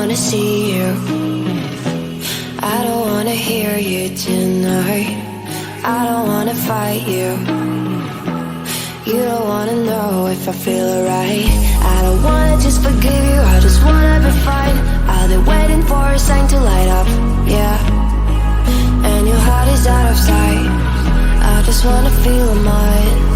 wanna see you. I don't wanna hear you tonight. I don't wanna fight you. You don't wanna know if I feel alright. I don't wanna just forgive you, I just wanna be fine. I've been waiting for a sign to light up, yeah. And your heart is out of sight. I just wanna feel mine.